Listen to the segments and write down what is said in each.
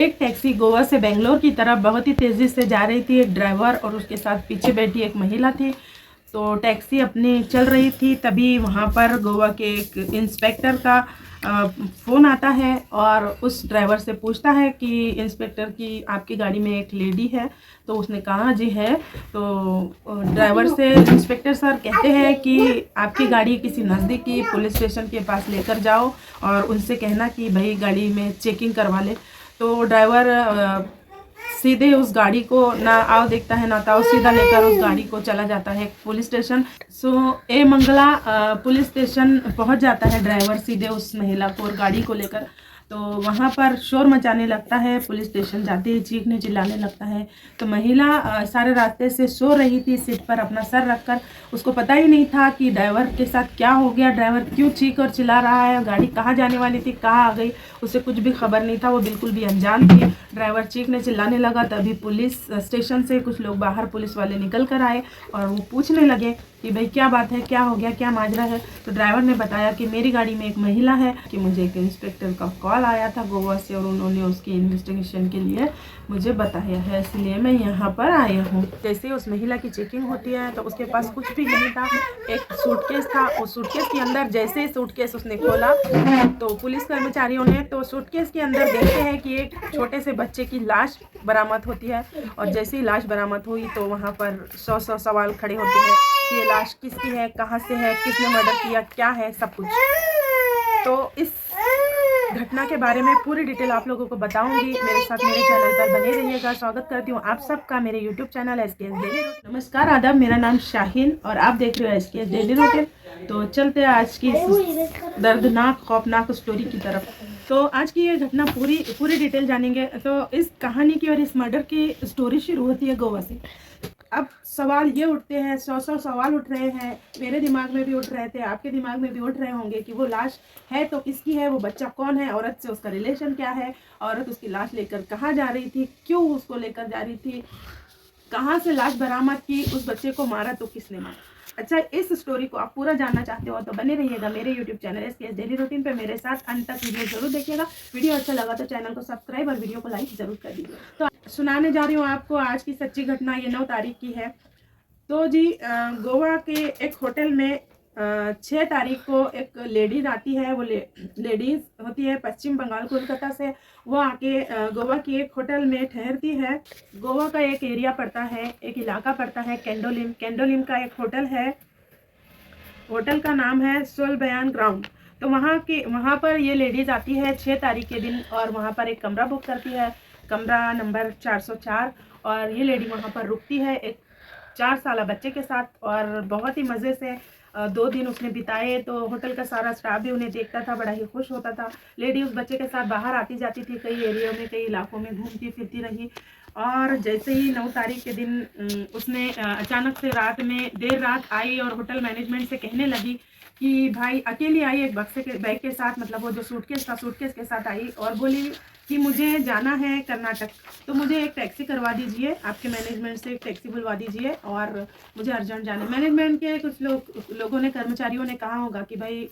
एक टैक्सी गोवा से बेंगलोर की तरफ बहुत ही तेज़ी से जा रही थी। एक ड्राइवर और उसके साथ पीछे बैठी एक महिला थी। तो टैक्सी अपनी चल रही थी, तभी वहाँ पर गोवा के एक इंस्पेक्टर का फ़ोन आता है और उस ड्राइवर से पूछता है कि इंस्पेक्टर की आपकी गाड़ी में एक लेडी है। तो उसने कहा जी है। तो ड्राइवर से इंस्पेक्टर सर कहते हैं कि आपकी गाड़ी किसी नज़दीकी पुलिस स्टेशन के पास लेकर जाओ और उनसे कहना कि भाई गाड़ी में चेकिंग करवा ले। तो ड्राइवर सीधे उस गाड़ी को ना आओ देखता है ना ताओ, सीधा लेकर उस गाड़ी को चला जाता है पुलिस स्टेशन। ए मंगला पुलिस स्टेशन पहुंच जाता है ड्राइवर सीधे उस महिला को और गाड़ी को लेकर। तो वहाँ पर शोर मचाने लगता है, पुलिस स्टेशन जाते ही चीखने चिल्लाने लगता है। तो महिला सारे रास्ते से सो रही थी सीट पर अपना सर रखकर। उसको पता ही नहीं था कि ड्राइवर के साथ क्या हो गया, ड्राइवर क्यों चीख और चिल्ला रहा है, गाड़ी कहाँ जाने वाली थी, कहाँ आ गई, उसे कुछ भी खबर नहीं था। वो बिल्कुल भी अनजान थी। ड्राइवर चीखने चिल्लाने लगा, तभी पुलिस स्टेशन से कुछ लोग बाहर पुलिस वाले निकल कर आए और वो पूछने लगे कि भाई क्या बात है, क्या हो गया, क्या माजरा है। तो ड्राइवर ने बताया कि मेरी गाड़ी में एक महिला है, कि मुझे एक इंस्पेक्टर का कॉल आया था गोवा से और उन्होंने उसकी इन्वेस्टिगेशन के लिए मुझे बताया है, इसलिए मैं यहाँ पर आया हूँ। जैसे ही उस महिला की चेकिंग होती है तो उसके पास कुछ भी नहीं था। एक सूटकेस था, उस सूटकेस के अंदर जैसे ही सूटकेस उसने खोला तो पुलिस कर्मचारियों ने तो सूटकेस के अंदर देखते हैं कि एक छोटे से बच्चे की लाश बरामद होती है। और जैसे ही लाश बरामद हुई तो वहाँ पर 100 सवाल खड़े होते हैं कि ये लाश किसकी है, कहाँ से है, किसने मर्डर किया, क्या है, सब कुछ। तो इस घटना के बारे में पूरी डिटेल आप लोगों को बताऊंगी। मेरे साथ मेरे चैनल पर बने रहिएगा। स्वागत करती हूँ आप सबका मेरे YouTube channel SKS daily routine. नमस्कार, आदाब, मेरा नाम शाहीन और आप देख रहे हो SKS डेली रूटीन। तो चलते हैं आज की दर्दनाक खौफनाक स्टोरी की तरफ। तो आज की ये घटना पूरी डिटेल जानेंगे। तो इस कहानी की और इस मर्डर की स्टोरी शुरू होती है गोवा से। अब सवाल ये उठते हैं, 100 सवाल उठ रहे हैं, मेरे दिमाग में भी उठ रहे थे, आपके दिमाग में भी उठ रहे होंगे कि वो लाश है तो किसकी है, वो बच्चा कौन है, औरत से उसका रिलेशन क्या है, औरत उसकी लाश लेकर कहाँ जा रही थी, क्यों उसको लेकर जा रही थी, कहाँ से लाश बरामद की, उस बच्चे को मारा तो किसने मारा। अच्छा, इस स्टोरी को आप पूरा जानना चाहते हो तो बने रहिएगा मेरे YouTube channel SKS daily routine पे मेरे साथ अंत तक वीडियो जरूर देखिएगा। वीडियो अच्छा लगा तो चैनल को सब्सक्राइब और वीडियो को लाइक जरूर कर दीजिए। तो सुनाने जा रही हूँ आपको आज की सच्ची घटना। ये 9 तारीख की है। तो जी गोवा के एक होटल में 6 तारीख को एक लेडीज आती है। वो लेडीज होती है पश्चिम बंगाल कोलकाता से। वो आके गोवा की एक होटल में ठहरती है। गोवा का एक एरिया पड़ता है, एक इलाका पड़ता है कैंडोलिम। कैंडोलिम का एक होटल है, होटल का नाम है सोल बयान ग्राउंड। तो वहाँ पर ये लेडीज आती है 6 तारीख के दिन और वहाँ पर एक कमरा बुक करती है, कमरा नंबर 404। और ये लेडी वहाँ पर रुकती है एक 4 साल बच्चे के साथ और बहुत ही मज़े से 2 दिन उसने बिताए। तो होटल का सारा स्टाफ भी उन्हें देखता था, बड़ा ही खुश होता था। लेडी उस बच्चे के साथ बाहर आती जाती थी, कई एरिया में, कई इलाकों में घूमती फिरती रही। और जैसे ही 9 तारीख के दिन उसने अचानक से रात में देर रात आई और होटल मैनेजमेंट से कहने लगी कि भाई अकेली आई एक बक्से के बैग के साथ, मतलब वो जो सूटकेस था सूटकेस के साथ आई और बोली कि मुझे जाना है कर्नाटक, तो मुझे एक टैक्सी करवा दीजिए, आपके मैनेजमेंट से एक टैक्सी बुलवा दीजिए और मुझे अर्जेंट जाना है। मैनेजमेंट के कुछ लोगों ने, कर्मचारियों ने कहा होगा कि भाई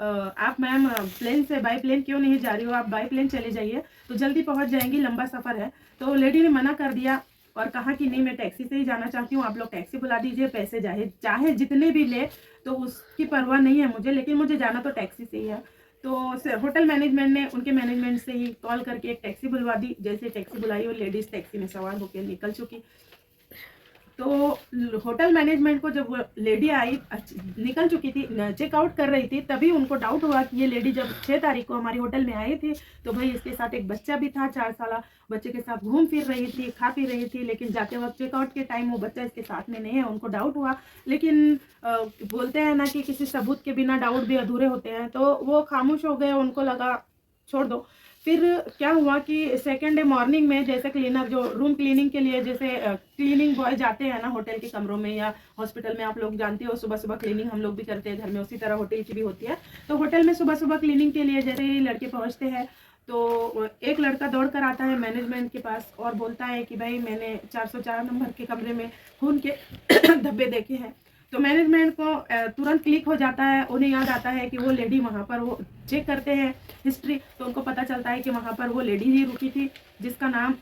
आप मैम प्लेन से बाई प्लेन क्यों नहीं जा रही हो, आप बाई प्लेन चले जाइए तो जल्दी पहुंच जाएंगी, लंबा सफ़र है। तो लेडी ने मना कर दिया और कहा कि नहीं, मैं टैक्सी से ही जाना चाहती हूँ, आप लोग टैक्सी बुला दीजिए, पैसे चाहे जितने भी ले तो उसकी परवाह नहीं है मुझे, लेकिन मुझे जाना तो टैक्सी से ही है। तो होटल मैनेजमेंट ने उनके मैनेजमेंट से ही कॉल करके एक टैक्सी बुलवा दी। जैसे टैक्सी बुलाई और लेडीज़ टैक्सी में सवार होकर निकल चुकी। तो होटल मैनेजमेंट को जब वो लेडी आई, निकल चुकी थी, चेकआउट कर रही थी, तभी उनको डाउट हुआ कि ये लेडी जब 6 तारीख को हमारी होटल में आई थी तो भाई इसके साथ एक बच्चा भी था, 4 साल बच्चे के साथ घूम फिर रही थी, खा पी रही थी, लेकिन जाते वक्त चेकआउट के टाइम वो बच्चा इसके साथ में नहीं है। उनको डाउट हुआ, लेकिन बोलते हैं ना कि किसी सबूत के बिना डाउट भी अधूरे होते हैं, तो वो खामोश हो गए। उनको लगा छोड़ दो। फिर क्या हुआ कि सेकेंड डे मॉर्निंग में, जैसे क्लीनर जो रूम क्लीनिंग के लिए जैसे क्लीनिंग बॉय जाते हैं ना होटल के कमरों में या हॉस्पिटल में, आप लोग जानते हो सुबह सुबह क्लीनिंग हम लोग भी करते हैं घर में, उसी तरह होटल की भी होती है। तो होटल में सुबह सुबह क्लीनिंग के लिए जैसे ही लड़के पहुंचते हैं तो एक लड़का दौड़ कर आता है मैनेजमेंट के पास और बोलता है कि भाई मैंने 404 नंबर के कमरे में खून के धब्बे देखे हैं। तो मैनेजमेंट को तुरंत क्लिक हो जाता है, उन्हें याद आता है कि वो लेडी वहाँ पर, वो चेक करते हैं हिस्ट्री, तो उनको पता चलता है कि वहाँ पर वो लेडी ही रुकी थी जिसका नाम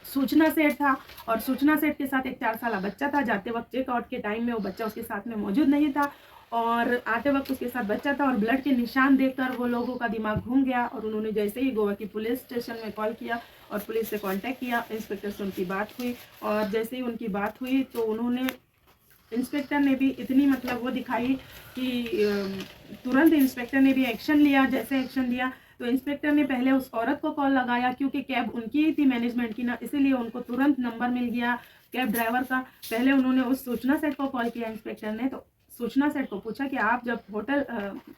सूचना सेठ था। और सूचना सेठ के साथ एक 4 साल बच्चा था। जाते वक्त चेकआउट के टाइम में वो बच्चा उसके साथ में मौजूद नहीं था, और आते वक्त उसके साथ बच्चा था। और ब्लड के निशान देखकर वो लोगों का दिमाग घूम गया, और उन्होंने जैसे ही गोवा की पुलिस स्टेशन में कॉल किया और पुलिस से कांटेक्ट किया, इंस्पेक्टर से उनकी बात हुई। और जैसे ही उनकी बात हुई तो उन्होंने, इंस्पेक्टर ने भी इतनी मतलब वो दिखाई कि तुरंत इंस्पेक्टर ने भी एक्शन लिया। जैसे एक्शन लिया तो इंस्पेक्टर ने पहले उस औरत को कॉल लगाया, क्योंकि कैब उनकी ही थी मैनेजमेंट की ना, इसीलिए उनको तुरंत नंबर मिल गया कैब ड्राइवर का। पहले उन्होंने उस सूचना सेट को कॉल किया इंस्पेक्टर ने, तो सूचना सेट को पूछा कि आप जब होटल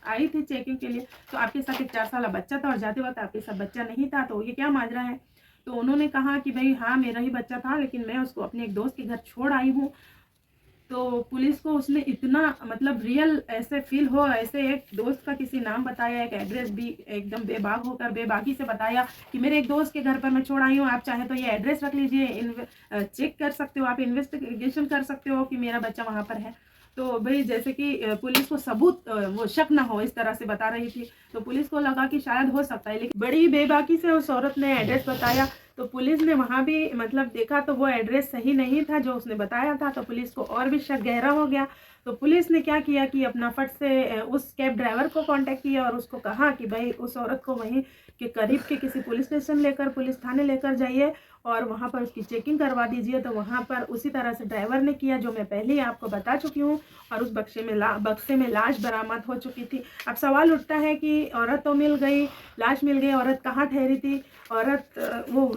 आई थी चेकिंग के लिए तो आपके साथ एक 4 साल बच्चा था और जाते वक्त आपके साथ बच्चा नहीं था, तो ये क्या माजरा है। तो उन्होंने कहा कि भाई हाँ मेरा ही बच्चा था, लेकिन मैं उसको अपने एक दोस्त के घर छोड़ आई हूँ। तो पुलिस को उसने इतना मतलब रियल ऐसे फील हो, ऐसे एक दोस्त का किसी नाम बताया, एक एड्रेस भी एकदम बेबाक होकर बेबाकी से बताया कि मेरे एक दोस्त के घर पर मैं छोड़ आई हूँ, आप चाहे तो ये एड्रेस रख लीजिए, चेक कर सकते हो, आप इन्वेस्टिगेशन कर सकते हो कि मेरा बच्चा वहाँ पर है। तो भाई जैसे कि पुलिस को सबूत वो शक ना हो, इस तरह से बता रही थी, तो पुलिस को लगा कि शायद हो सकता है, लेकिन बड़ी बेबाकी से उस औरत ने एड्रेस बताया। तो पुलिस ने वहाँ भी मतलब देखा तो वो एड्रेस सही नहीं था जो उसने बताया था, तो पुलिस को और भी शक गहरा हो गया। तो पुलिस ने क्या किया कि अपना फट से उस कैब ड्राइवर को कांटेक्ट किया और उसको कहा कि भाई उस औरत को वहीं के करीब के किसी पुलिस स्टेशन लेकर, पुलिस थाने लेकर जाइए और वहाँ पर उसकी चेकिंग करवा दीजिए। तो वहाँ पर उसी तरह से ड्राइवर ने किया जो मैं पहले ही आपको बता चुकी हूँ, और उस बक्से में लाश बरामद हो चुकी थी। अब सवाल उठता है कि औरत तो मिल गई, लाश मिल गई, औरत कहाँ ठहरी थी, औरत वो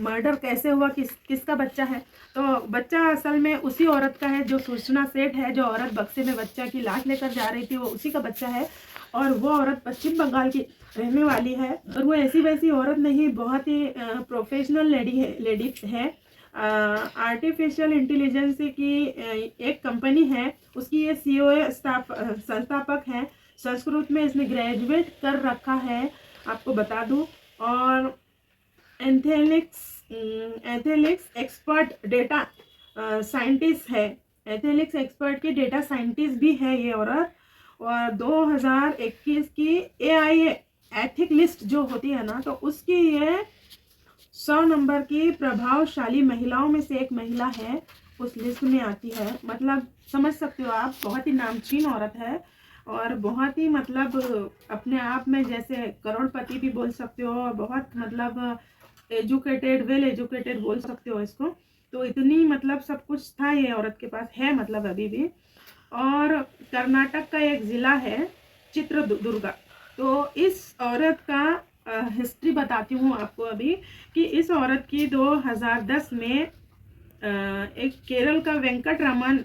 मर्डर कैसे हुआ, किसका बच्चा है। तो बच्चा असल में उसी औरत का है जो सूचना सेठ है, जो औरत बक्से में बच्चा की लाश लेकर जा रही थी, वो उसी का बच्चा है। और वो औरत पश्चिम बंगाल की रहने वाली है, और वो ऐसी वैसी औरत नहीं, बहुत ही प्रोफेशनल लेडी है। आर्टिफिशियल इंटेलिजेंस की एक कंपनी है, उसकी ये CEO संस्थापक है। संस्कृत में इसने ग्रेजुएट कर रखा है, आपको बता दूं। और एथेलिक्स एक्सपर्ट डेटा साइंटिस्ट है, एथेलिक्स एक्सपर्ट की डेटा साइंटिस्ट भी है ये औरत। और 2021 की AI एथिक लिस्ट जो होती है ना, तो उसकी ये 100 नंबर की प्रभावशाली महिलाओं में से एक महिला है, उस लिस्ट में आती है। मतलब समझ सकते हो आप, बहुत ही नामचीन औरत है, और बहुत ही मतलब अपने आप में जैसे करोड़पति भी बोल सकते हो, बहुत मतलब एजुकेटेड, वेल एजुकेटेड बोल सकते हो इसको। तो इतनी मतलब सब कुछ था ये औरत के पास, है मतलब अभी भी। और कर्नाटक का एक ज़िला है चित्रदुर्गा। तो इस औरत का हिस्ट्री बताती हूँ आपको अभी, कि इस औरत की 2010 में एक केरल का वेंकट रमन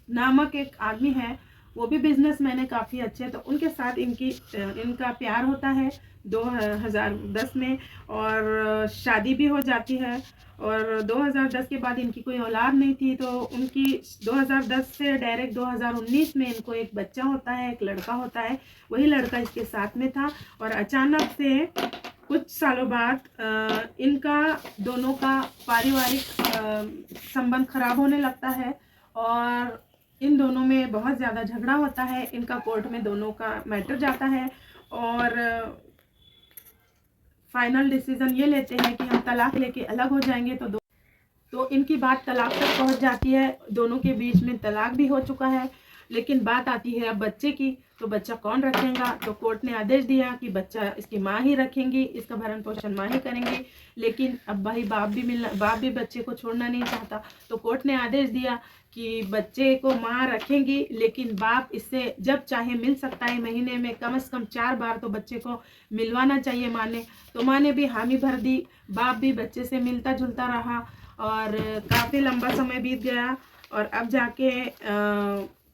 नामक एक आदमी है, वो भी बिजनेसमैन है काफ़ी अच्छे। तो उनके साथ इनका प्यार होता है 2010 में, और शादी भी हो जाती है। और 2010 के बाद इनकी कोई औलाद नहीं थी, तो उनकी 2010 से डायरेक्ट 2019 में इनको एक बच्चा होता है, एक लड़का होता है। वही लड़का इसके साथ में था, और अचानक से कुछ सालों बाद इनका दोनों का पारिवारिक संबंध खराब होने लगता है, और इन दोनों में बहुत ज़्यादा झगड़ा होता है। इनका कोर्ट में दोनों का मैटर जाता है, और फाइनल डिसीजन ये लेते हैं कि हम तलाक लेके अलग हो जाएंगे। तो इनकी बात तलाक तक पहुंच जाती है, दोनों के बीच में तलाक भी हो चुका है। लेकिन बात आती है अब बच्चे की, तो बच्चा कौन रखेगा। तो कोर्ट ने आदेश दिया कि बच्चा इसकी माँ ही रखेंगी, इसका भरण पोषण माँ ही करेंगी। लेकिन अब भाई बाप भी बच्चे को छोड़ना नहीं चाहता, तो कोर्ट ने आदेश दिया कि बच्चे को माँ रखेंगी, लेकिन बाप इससे जब चाहे मिल सकता है, महीने में कम से कम 4 बार तो बच्चे को मिलवाना चाहिए माँ ने। तो माँ ने भी हामी भर दी, बाप भी बच्चे से मिलता जुलता रहा, और काफ़ी लंबा समय बीत गया। और अब जाके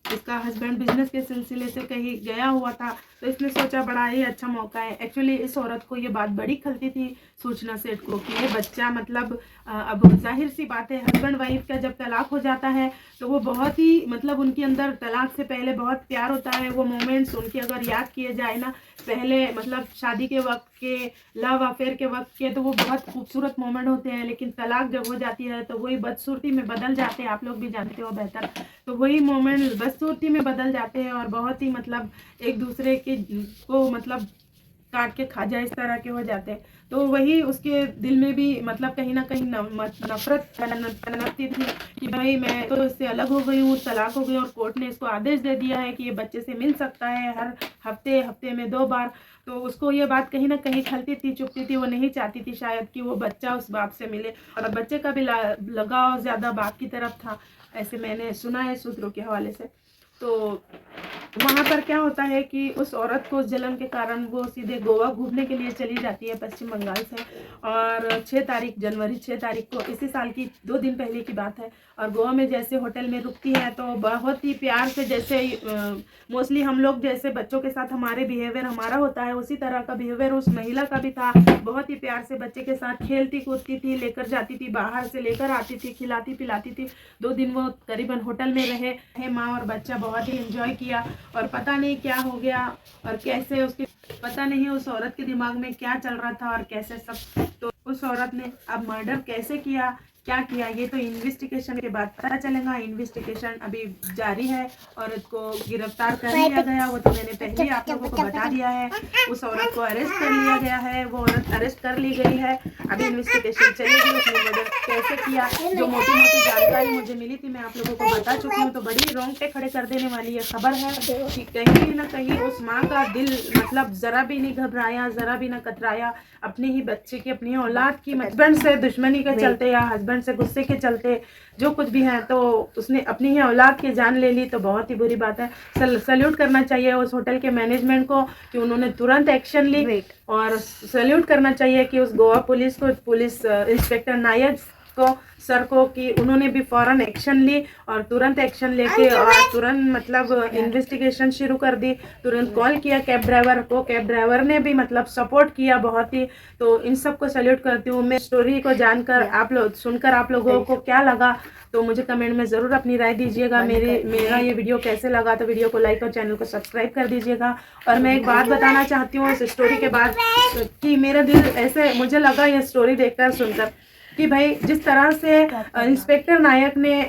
इसका हस्बैंड बिजनेस के सिलसिले से कहीं गया हुआ था, तो तो इसने सोचा बड़ा ही अच्छा मौका है। एक्चुअली इस औरत को ये बात बड़ी खलती थी सूचना सेठ को कि ये बच्चा मतलब अब जाहिर सी बात है हस्बैंड वाइफ का जब तलाक हो जाता है तो वो बहुत ही मतलब उनके अंदर तलाक से पहले बहुत प्यार होता है। वो मोमेंट्स उनके अगर याद किए जाए ना पहले मतलब शादी के वक्त के, लव अफेयर के वक्त के, तो वो बहुत खूबसूरत मोमेंट होते हैं। लेकिन तलाक जब हो जाती है तो वही बदसूरती में बदल जाते हैं। आप लोग भी जानते हो बेहतर, तो वही मोमेंट बदसूरती में बदल जाते हैं और बहुत ही मतलब एक दूसरे के को मतलब काट के खा जाए इस तरह के हो जाते हैं। तो वही उसके दिल में भी मतलब कहीं ना कहीं नफरत पनपती थी कि भाई मैं तो इससे अलग हो गई हूँ, तलाक हो गई और कोर्ट ने इसको आदेश दे दिया है कि ये बच्चे से मिल सकता है हर हफ्ते में 2 बार। तो उसको ये बात कहीं ना कहीं खलती थी, चुपती थी। वो नहीं चाहती थी शायद कि वो बच्चा उस बाप से मिले और बच्चे का भी लगाव ज़्यादा बाप की तरफ था, ऐसे मैंने सुना है सूत्रों के हवाले से। तो वहाँ पर क्या होता है कि उस औरत को उस जलन के कारण वो सीधे गोवा घूमने के लिए चली जाती है पश्चिम बंगाल से। और 6 जनवरी 6 तारीख को इसी साल की 2 दिन पहले की बात है। और गोवा में जैसे होटल में रुकती है तो बहुत ही प्यार से, जैसे मोस्टली हम लोग जैसे बच्चों के साथ हमारे बिहेवियर हमारा होता है उसी तरह का बिहेवियर उस महिला का भी था। बहुत ही प्यार से बच्चे के साथ खेलती कूदती थी, लेकर जाती थी, बाहर से लेकर आती थी, खिलाती पिलाती थी। 2 दिन वो करीबन होटल में रहे माँ और बच्चा, बहुत ही एंजॉय किया। और पता नहीं क्या हो गया और कैसे उसके पता नहीं उस औरत के दिमाग में क्या चल रहा था और कैसे सब। तो उस औरत ने अब मर्डर कैसे किया, क्या किया, ये तो इन्वेस्टिगेशन के बाद पता चलेगा। इन्वेस्टिगेशन अभी जारी है। औरत को गिरफ्तार कर लिया गया, वो तो मैंने पहले आप लोगों को बता दिया है। उस औरत को अरेस्ट कर लिया गया है, वो औरत अरेस्ट कर ली गई है। अभी इन्वेस्टिगेशन चलेगी उसने मर्डर कैसे किया। जो मोटी मोटी जानकारी मुझे मिली थी मैं आप लोगों को बता चुकी हूँ। तो बड़ी रोंगटे खड़े कर देने वाली ये खबर है कि कहीं ना कहीं उस माँ का दिल मतलब जरा भी नहीं घबराया, जरा भी ना कतराया अपने ही बच्चे की, अपनी औलाद की हस्बैंड से दुश्मनी के चलते या हस्बैंड से गुस्से के चलते जो कुछ भी है, तो उसने अपनी ही औलाद की जान ले ली। तो बहुत ही बुरी बात है। सल्यूट करना चाहिए उस होटल के मैनेजमेंट को कि उन्होंने तुरंत एक्शन ली। और सल्यूट करना चाहिए कि उस गोवा पुलिस को, पुलिस इंस्पेक्टर नायक को, सर को, कि उन्होंने भी फौरन एक्शन ली और तुरंत एक्शन लेके और तुरंत मतलब इन्वेस्टिगेशन शुरू कर दी। तुरंत कॉल किया कैब ड्राइवर को, कैब ड्राइवर ने भी मतलब सपोर्ट किया बहुत ही। तो इन सब को सैल्यूट करती हूँ मैं। स्टोरी को जानकर आप लोग सुनकर आप लोगों को क्या लगा तो मुझे कमेंट में ज़रूर अपनी राय दीजिएगा। मेरा ये वीडियो कैसे लगा तो वीडियो को लाइक और चैनल को सब्सक्राइब कर दीजिएगा। और मैं एक बात बताना चाहती हूँ इस स्टोरी के बाद कि मेरा दिल ऐसे मुझे लगा ये स्टोरी देखकर सुनकर कि भाई जिस तरह से इंस्पेक्टर नायक ने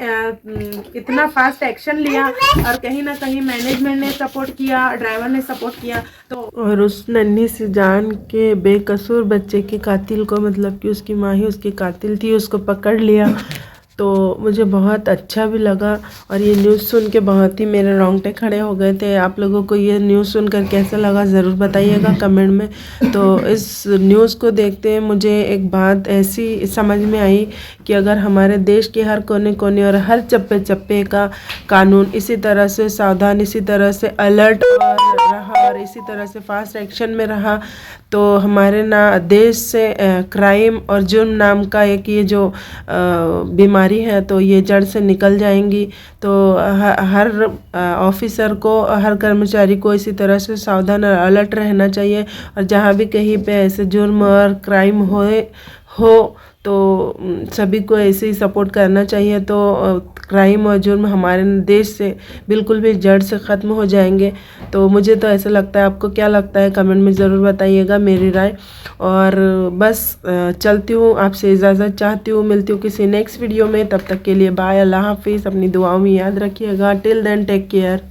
इतना फास्ट एक्शन लिया और कहीं ना कहीं मैनेजमेंट ने सपोर्ट किया, ड्राइवर ने सपोर्ट किया। तो और उस नन्ही सी जान के बेकसूर बच्चे के कातिल को, मतलब कि उसकी माँ ही उसकी कातिल थी, उसको पकड़ लिया। तो मुझे बहुत अच्छा भी लगा और ये न्यूज़ सुन के बहुत ही मेरे रोंगटे खड़े हो गए थे। आप लोगों को ये न्यूज़ सुनकर कैसा लगा ज़रूर बताइएगा कमेंट में। तो इस न्यूज़ को देखते हैं मुझे एक बात ऐसी समझ में आई कि अगर हमारे देश के हर कोने कोने और हर चप्पे चप्पे का कानून इसी तरह से सावधान, इसी तरह से अलर्ट रहा और इसी तरह से फास्ट एक्शन में रहा तो हमारे ना देश से क्राइम और जुर्म नाम का एक ये जो बीमारी है तो ये जड़ से निकल जाएंगी। तो हर ऑफिसर को, हर कर्मचारी को इसी तरह से सावधान और अलर्ट रहना चाहिए। और जहाँ भी कहीं पे ऐसे जुर्म और क्राइम हो तो सभी को ऐसे ही सपोर्ट करना चाहिए। तो क्राइम और जुर्म हमारे देश से बिल्कुल भी जड़ से ख़त्म हो जाएंगे। तो मुझे तो ऐसा लगता है। आपको क्या लगता है कमेंट में ज़रूर बताइएगा मेरी राय। और बस चलती हूँ, आपसे इजाज़त चाहती हूँ। मिलती हूँ किसी नेक्स्ट वीडियो में। तब तक के लिए बाय, अल्लाह हाफिज़। अपनी दुआओं में याद रखिएगा। Till then take care.